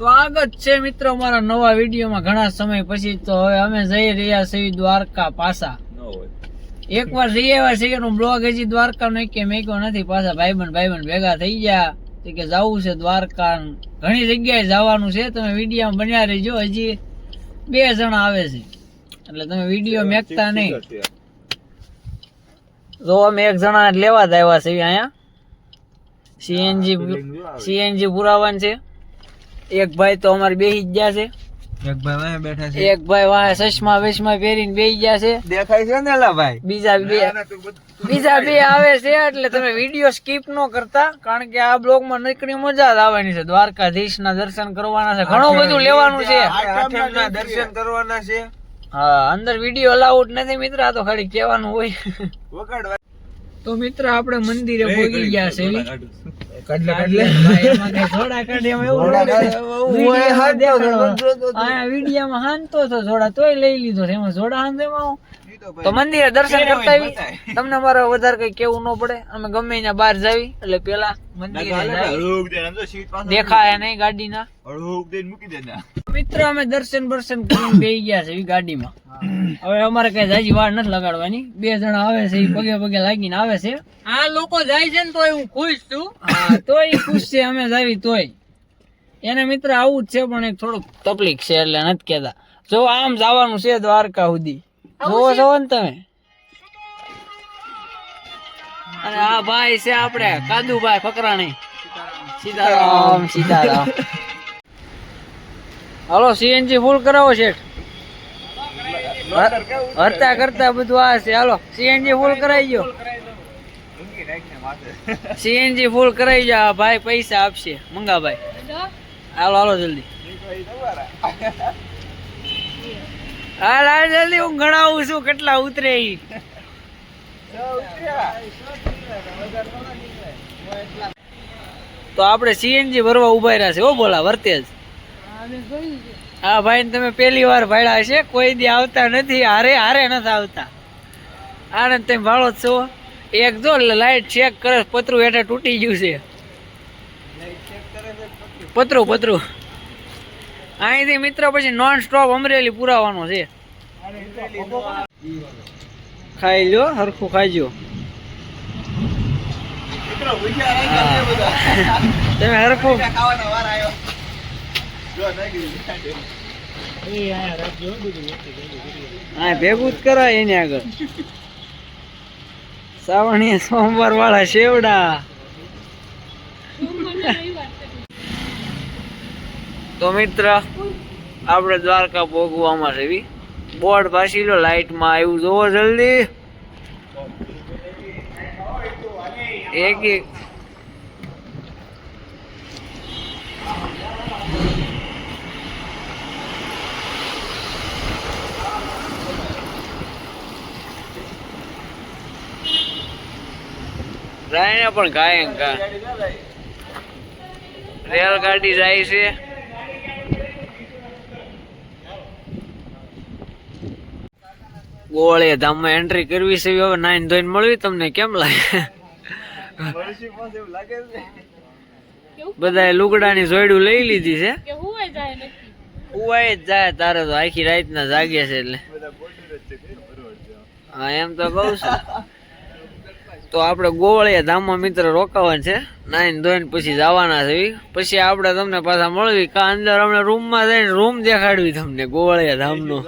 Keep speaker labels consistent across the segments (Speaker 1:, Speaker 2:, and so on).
Speaker 1: સ્વાગત છે મિત્રો અમારા નવા વિડીયોમાં ઘણા સમય પછી। તો હવે અમે જઈ રહ્યા છીએ દ્વારકા પાછા। એકવાર જઈ આવ્યા છે એનો બ્લોગ હજી દ્વારકા નો કે મેક્યો નથી। પાછા ભાઈબંધ ભેગા થઈ ગયા કે જવું છે દ્વારકા। ઘણી જગ્યાએ જવાનું છે, તમે વિડીયો બન્યા રહેજો। હજી 2 જણા આવે છે એટલે તમે વિડીયો મેકતા નહીં। જો અમે 1 જણા લેવા જ આવ્યા છીએ। અહીંયા સીએનજી પુરાવાનું છે। એક ભાઈ તો અમારે બેહી જ ગયા છે,
Speaker 2: એક ભાઈ વાહે બેઠા છે,
Speaker 1: એક ભાઈ વાહે ચશ્મા પહેરીને બેહી ગયા છે।
Speaker 2: દેખાય છે ને લા ભાઈ?
Speaker 1: બીજા બે આવે છે એટલે તમે વિડીયો સ્કીપ ન કરતા, કારણ કે આ બ્લોગ માં નીકળી મજા જ આવવાની છે। દ્વારકાધીશ ના દર્શન કરવાના છે, ઘણું બધું લેવાનું છે,
Speaker 2: આઠમના દર્શન કરવાના છે।
Speaker 1: હા, અંદર વિડીયો અલાઉડ નથી મિત્ર, આ તો ખાલી કહેવાનું હોય।
Speaker 2: વગાડવા
Speaker 1: તો મિત્ર આપણે મંદિરે પહોંચી ગયા છે।
Speaker 2: કાઢલે
Speaker 1: થોડા કાઢે વિડીયોમાં હાંતો તો થોડા તોય લઈ લીધો છે, એમાં જોડા હાંધે તો મંદિરે દર્શન કરતા આવી। તમને મારે વધારે કઈ કેવું ન પડે, અમે ગમે ત્યાં બહાર જાવી એટલે પેલા મંદિરે દેખાય નહીં ગાડીના। મિત્ર અમે દર્શન કરીને બેસી ગયા છે ગાડીમાં। હવે અમારે કઈ જાજી વાર નથી લગાડવાની, 2 જણા આવે છે, પગે લાગીને આવે છે। આ લોકો જાય છે ને તોય હું ખુશ છું। હા, તોય ખુશ છે, અમે જાવી તોય એને મિત્ર આવું જ છે, પણ એક થોડુંક તકલીફ છે એટલે નથી કેતા। જો આમ જવાનું છે દ્વારકા સુધી, જોવો છો ને તમે। અને આ ભાઈ છે આપણે કાદુભાઈ ફકરાણી। સીતારામ સીતારામ। હાલો સીએનજી ફૂલ કરાવો શેઠ। હરતા કરતા બધું આ છે। હાલો સીએનજી ફૂલ કરાવી ગયો, સીએનજી ફૂલ કરાવી જા ભાઈ, પૈસા આપશે મંગાભાઈ। હાલો જલ્દી, હાલ જલ્દી, હું ગણાવું છું કેટલા ઉતરે। તો આપણે સીએનજી ભરવા ઉભા રહ્યા છે। હો બોલા વર્તેજ, હા ભાઈ તમે પહેલી વાર ભાડ્યા છે, કોઈ દી આવતા નથી, હારે નથી આવતા। આનંદ તમે ભાડો જ છો। એક જો લાઈટ ચેક કરે, પતરું હેઠે તૂટી ગયું છે, પતરું અહીંથી મિત્ર પછી નોન સ્ટોપ અમરેલી પુરાવાનો છે। ખાઈ લ્યો, હરખું ખાઈજો તમે, હરખું હા ભેગું જ કરાય એને આગળ। શ્રાવણીય સોમવાર વાળા શેવડા। તો મિત્ર આપણે દ્વારકા ભોગવામાં છે। બોર્ડ પાછી લો, લાઈટમાં આવ્યું જોવો જલ્દી। એક રાયને પણ ગાયન કા રેલગાડી જાય છે। ગોળે ધામમાં એન્ટ્રી કરવી છે। હવે નાઈન ધોઈને મળવી તમને, કેમ લાગે? બધા લુગડાની જોડ્યું લઈ લીધી છે, ઉવાય જ જાય તારે તો આખી રાતના જાગે છે એટલે। હા એમ તો કઉ છું। તો આપણે ગોળિયા ધામમાં મિત્ર રોકાવાનું છે, નાઈન ધોઈને પછી જવાના છે। પછી આપણે તમને પાછા મળવી કા અંદર અમને રૂમમાં જઈને રૂમ દેખાડવી તમને ગોળિયા ધામનો।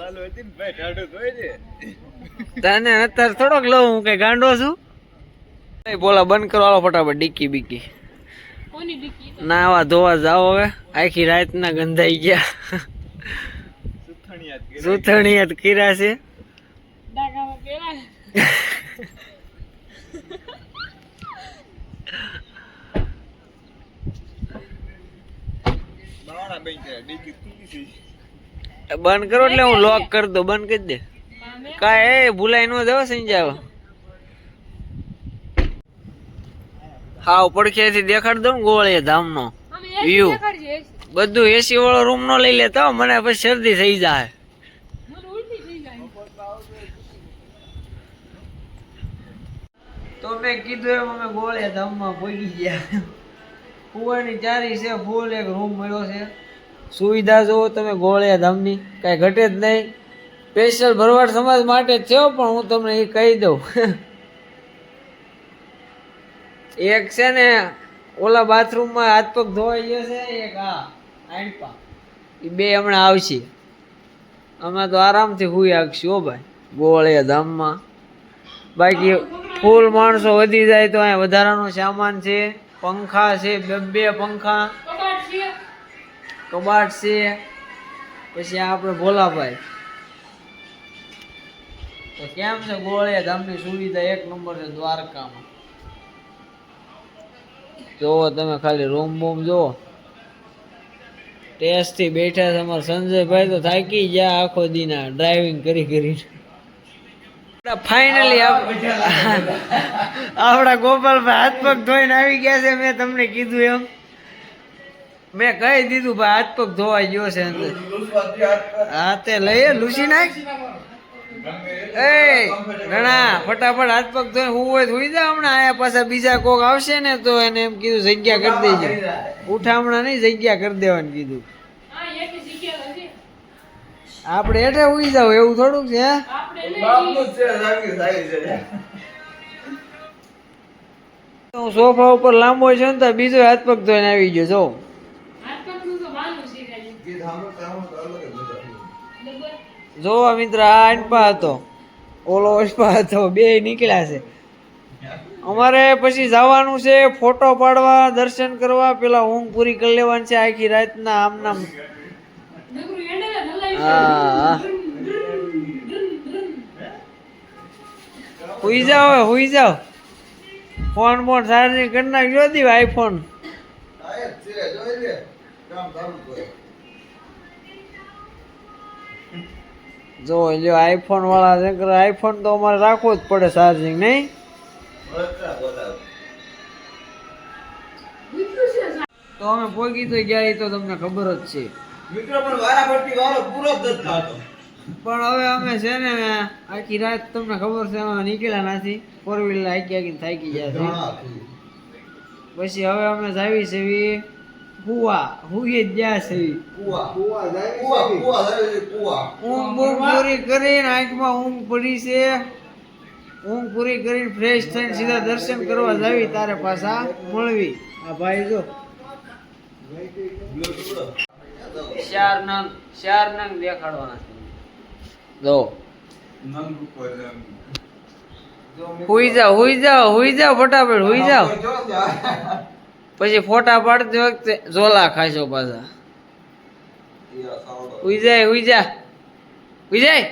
Speaker 1: તને અત્યારે થોડોક લઉં, હું કઈ ગાંડો છું? બોલા બંધ કરો, હાલો ફટાફટ ડીકી બીકી નાવા ધોવા જાઓ। હવે આખી રાતના ગંધાઈ ગયા, સુથણિયાત કર્યા છે। બંધ કરો એટલે હું લોક કરી દઉં, બંધ કરી દે કાંઈ ભૂલાઈ ન દેવા સંજાવ। હાવ પડખેથી દેખાડ દઉં ગોળિયા ધામ નો વ્યૂ બધું। એસી વાળો રૂમ નો લઈ લેતા, મને પછી શરદી થઈ જાય। તો મેં કીધું એમ અમે ગોળિયા ધામમાં પહોંચી ગયા। કુવાની ચારી છે, ફૂલ એક રૂમ મળ્યો છે, સુવિધા જુઓ તમે ગોળિયા ધામની, કાંઈ ઘટે જ નહીં. સ્પેશિયલ ભરવાડ સમાજ માટે જ છે હો, પણ હું તમને એ કહી દઉં. એક છે ને ઓલા બાથરૂમમાં હાથ પગ ધોવાઈ ગયો છે, એક આ આંટપા, એ બે હમણાં આવશે. અમે તો આરામથી હુઈ આગશું હો ભાઈ ગોળિયા ધામમાં. બાકી ફૂલ માણસો વધી જાય તો અહીંયા વધારાનો સામાન છે, પંખા છે, બે પંખા, કબાટ છે. પછી આપણે ભોલાભાઈ તો કેમ છે ગોળિયા ધામની સુવિધા એક નંબર છે દ્વારકામાં. જોવો તમે ખાલી રૂમ બૂમ જુઓ, ટેસ્ટ થી બેઠા છે અમારા સંજયભાઈ, તો થાકી ગયા આખો દીના ડ્રાઇવિંગ કરી કરીને. ફાઇનલી આપડા ગોપાલભાઈ હાથ પગ ધોઈને આવી ગયા છે. મેં તમને કીધું એમ, મેં કહી દીધું ભાઈ હાથ પગ ધોવાઈ ગયો છે અંદર. હા તે લઈએ લૂસી નાખ. એ ઘણા ફટાફટ હાથ પગ ધોઈને હું હોય તો હુઈ જા. હમણાં આયા પાછા બીજા કોક આવશે ને તો એને એમ કીધું જગ્યા કરી દેજો. ઉઠામણા નહીં, જગ્યા કરી દેવાનું કીધું. આપણે હેઠે ઉઈ જાવ એવું થોડુંક છે. હું સોફા ઉપર લાંબો છે ને તો બીજો હાથ પગ ધોઈને આવી ગયો. જો જોવા મિત્ર, આ અનપા હતો, ઓલો અનપા હતો, બે નીકળ્યા છે. અમારે પછી જવાનું છે ફોટો પાડવા, દર્શન કરવા, પેલા ઊંઘ પૂરી કરી લેવાની છે આખી રાતના. આમ નામ હા હુઈ જાઓ, હુઈ જાઓ. ફોન ચાર્જિંગ કરી નાખજો દી આઈફોન. જો લ્યો આઈફોન વાળા છે, આઈફોન તો અમારે રાખવો જ પડે ચાર્જિંગ, નહીં? તો અમે પોગી તો ગયા, એ તો તમને ખબર જ છે. પણ હવે અમે છે ને આખી રાત તમને ખબર છે અમે નીકળ્યા નથી, ફોર વ્હીલર હાકી થાકી ગયા છે. પછી હવે અમે જાવી છે હુઈ જ ગયા છે. ઊંઘ બૂંઘ પૂરી કરીને આંખમાં ઊંઘ પડી છે. ઊંઘ પૂરી કરીને ફ્રેશ થઈને સીધા દર્શન કરવા જાવી, તારે પાછા મળવી. આ ભાઈ જો 4 નંગ દેખાડવાના છે. જો હુઈ જાઓ, હુઈ જાઓ, હુઈ જાઓ, ફટાફટ હુઈ જાઓ. પછી ફોટા પાડતી વખતે ઝોલા ખાશો પાછા. હુઈ જાય, હુઈ જા, હુઈ જાય.